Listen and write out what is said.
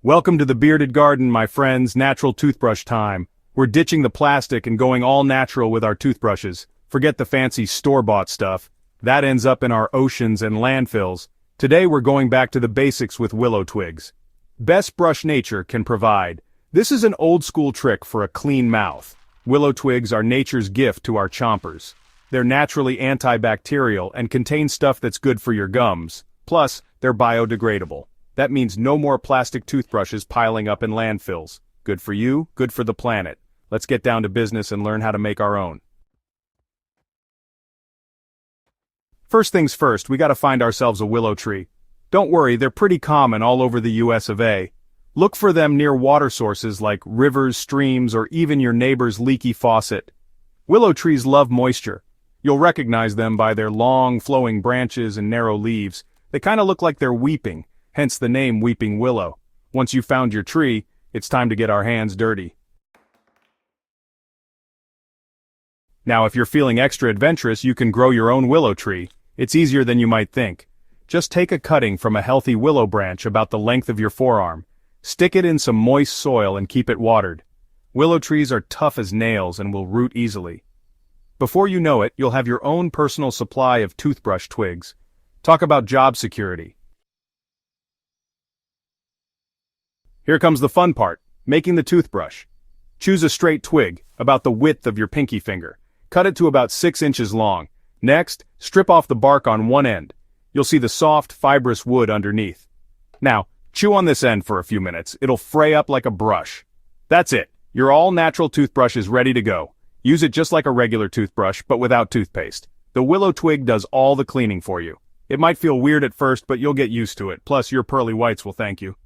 Welcome to the bearded garden, my friends. Natural toothbrush time. We're ditching the plastic and going all natural with our toothbrushes. Forget the fancy store-bought stuff. That ends up in our oceans and landfills. Today we're going back to the basics with Willow Twigs. Best brush nature can provide. This is an old-school trick for a clean mouth. Willow Twigs are nature's gift to our chompers. They're naturally antibacterial and contain stuff that's good for your gums. Plus, they're biodegradable. That means no more plastic toothbrushes piling up in landfills. Good for you, good for the planet. Let's get down to business and learn how to make our own. First things first, we gotta find ourselves a willow tree. Don't worry, they're pretty common all over the US of A. Look for them near water sources like rivers, streams, or even your neighbor's leaky faucet. Willow trees love moisture. You'll recognize them by their long, flowing branches and narrow leaves. They kinda look like they're weeping. Hence the name Weeping Willow. Once you've found your tree, it's time to get our hands dirty. Now if you're feeling extra adventurous, you can grow your own willow tree. It's easier than you might think. Just take a cutting from a healthy willow branch about the length of your forearm. Stick it in some moist soil and keep it watered. Willow trees are tough as nails and will root easily. Before you know it, you'll have your own personal supply of toothbrush twigs. Talk about job security. Here comes the fun part, making the toothbrush. Choose a straight twig, about the width of your pinky finger. Cut it to about 6 inches long. Next, strip off the bark on one end. You'll see the soft, fibrous wood underneath. Now, chew on this end for a few minutes. It'll fray up like a brush. That's it. Your all-natural toothbrush is ready to go. Use it just like a regular toothbrush, but without toothpaste. The willow twig does all the cleaning for you. It might feel weird at first, but you'll get used to it. Plus, your pearly whites will thank you.